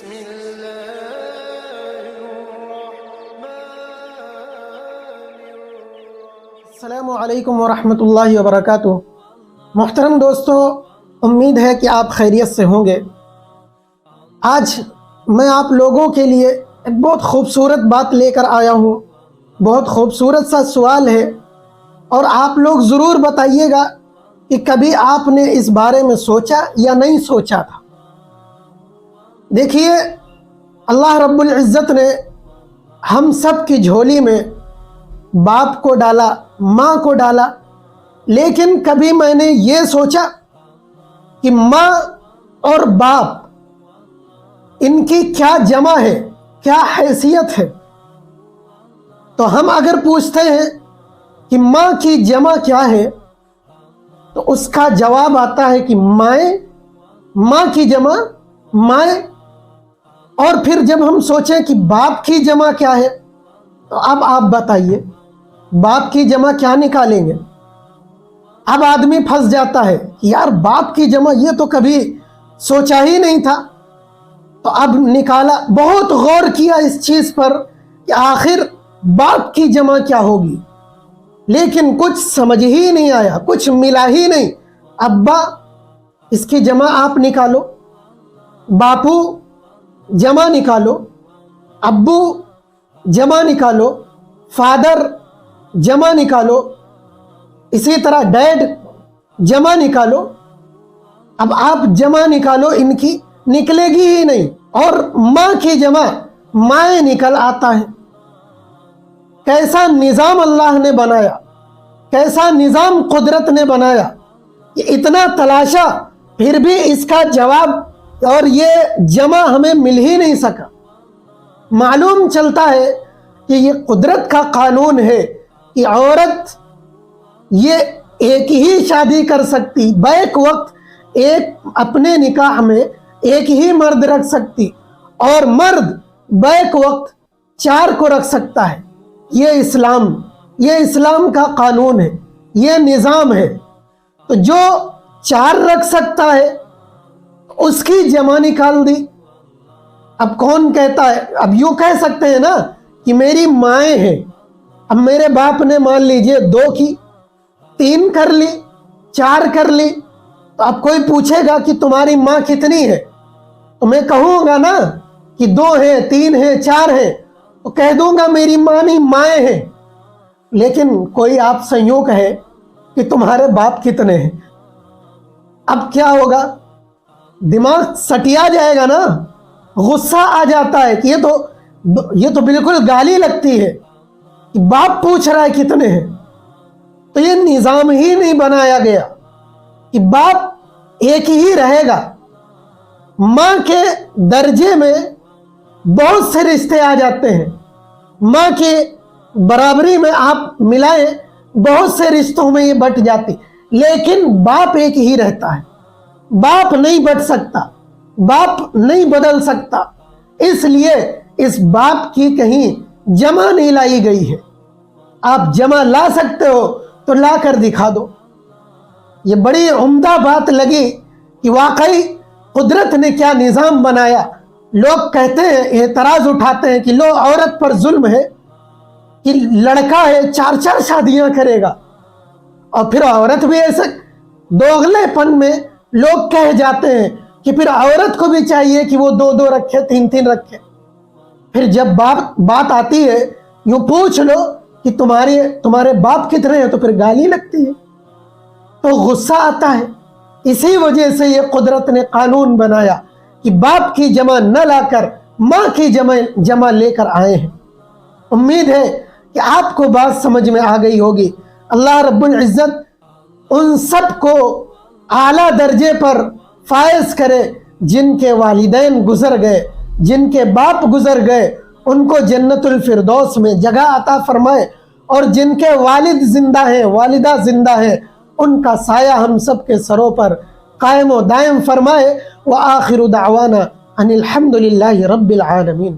بسم الله السلام علیکم ورحمۃ اللہ وبرکاتہ۔ محترم دوستو، امید ہے کہ آپ خیریت سے ہوں گے۔ آج میں آپ لوگوں کے لیے ایک بہت خوبصورت بات لے کر آیا ہوں۔ بہت خوبصورت سا سوال ہے اور آپ لوگ ضرور بتائیے گا کہ کبھی آپ نے اس بارے میں سوچا یا نہیں سوچا تھا۔ دیکھیے، اللہ رب العزت نے ہم سب کی جھولی میں باپ کو ڈالا، ماں کو ڈالا، لیکن کبھی میں نے یہ سوچا کہ ماں اور باپ ان کی کیا جمع ہے، کیا حیثیت ہے؟ تو ہم اگر پوچھتے ہیں کہ ماں کی جمع کیا ہے تو اس کا جواب آتا ہے کہ مائیں، ماں کی جمع مائیں۔ اور پھر جب ہم سوچیں کہ باپ کی جمع کیا ہے تو اب آپ بتائیے باپ کی جمع کیا نکالیں گے؟ اب آدمی پھنس جاتا ہے کہ یار باپ کی جمع یہ تو کبھی سوچا ہی نہیں تھا۔ تو اب نکالا، بہت غور کیا اس چیز پر کہ آخر باپ کی جمع کیا ہوگی، لیکن کچھ سمجھ ہی نہیں آیا، کچھ ملا ہی نہیں۔ ابا، اس کی جمع آپ نکالو، باپو جمع نکالو، ابو جمع نکالو، فادر جمع نکالو، اسی طرح ڈیڈ جمع نکالو۔ اب آپ جمع نکالو، ان کی نکلے گی ہی نہیں۔ اور ماں کی جمع مائیں نکل آتا ہے۔ کیسا نظام اللہ نے بنایا، کیسا نظام قدرت نے بنایا کہ اتنا تلاشا پھر بھی اس کا جواب اور یہ جمع ہمیں مل ہی نہیں سکا۔ معلوم چلتا ہے کہ یہ قدرت کا قانون ہے کہ عورت یہ ایک ہی شادی کر سکتی، بیک وقت ایک اپنے نکاح میں ایک ہی مرد رکھ سکتی، اور مرد بیک وقت 4 کو رکھ سکتا ہے۔ یہ اسلام کا قانون ہے، یہ نظام ہے۔ تو جو 4 رکھ سکتا ہے اس کی جمع نکال دی۔ اب کون کہتا ہے؟ اب یوں کہہ سکتے ہیں نا کہ میری مائیں ہیں۔ اب میرے باپ نے مان لیجئے 2 کی، 3 کر لی، 4 کر لی، تو اب کوئی پوچھے گا کہ تمہاری ماں کتنی ہے تو میں کہوں گا نا کہ 2 ہیں، 3 ہیں، 4 ہیں، تو کہہ دوں گا میری ماں نہیں، مائیں ہیں۔ لیکن کوئی آپ سے یوں کہے کہ تمہارے باپ کتنے ہیں، اب کیا ہوگا؟ دماغ سٹیا جائے گا نا، غصہ آ جاتا ہے کہ یہ تو بالکل گالی لگتی ہے کہ باپ پوچھ رہا ہے کتنے ہیں۔ تو یہ نظام ہی نہیں بنایا گیا کہ باپ ایک ہی رہے گا۔ ماں کے درجے میں بہت سے رشتے آ جاتے ہیں، ماں کے برابری میں آپ ملائیں بہت سے رشتوں میں یہ بٹ جاتی، لیکن باپ ایک ہی رہتا ہے۔ باپ نہیں بٹ سکتا، باپ نہیں بدل سکتا، اس لیے اس باپ کی کہیں جمع نہیں لائی گئی ہے۔ آپ جمع لا سکتے ہو تو لا کر دکھا دو۔ یہ بڑی عمدہ بات لگی کہ واقعی قدرت نے کیا نظام بنایا۔ لوگ کہتے ہیں، اعتراض اٹھاتے ہیں کہ لو عورت پر ظلم ہے کہ لڑکا ہے 4 شادیاں کرے گا، اور پھر عورت بھی ایسے دوغلے پن میں لوگ کہہ جاتے ہیں کہ پھر عورت کو بھی چاہیے کہ وہ 2 رکھے، 3 رکھے۔ پھر جب بات آتی ہے یوں پوچھ لو کہ تمہارے باپ کتنے ہیں تو پھر گالی لگتی ہے، تو غصہ آتا ہے۔ اسی وجہ سے یہ قدرت نے قانون بنایا کہ باپ کی جمع نہ لا کر ماں کی جمع لے کر آئے ہیں۔ امید ہے کہ آپ کو بات سمجھ میں آ گئی ہوگی۔ اللہ رب العزت ان سب کو اعلیٰ درجے پر فائز کرے جن کے والدین گزر گئے، جن کے باپ گزر گئے، ان کو جنت الفردوس میں جگہ عطا فرمائے، اور جن کے والد زندہ ہیں، والدہ زندہ ہیں، ان کا سایہ ہم سب کے سروں پر قائم و دائم فرمائے۔ وآخر دعوانا ان الحمد للہ رب العالمین۔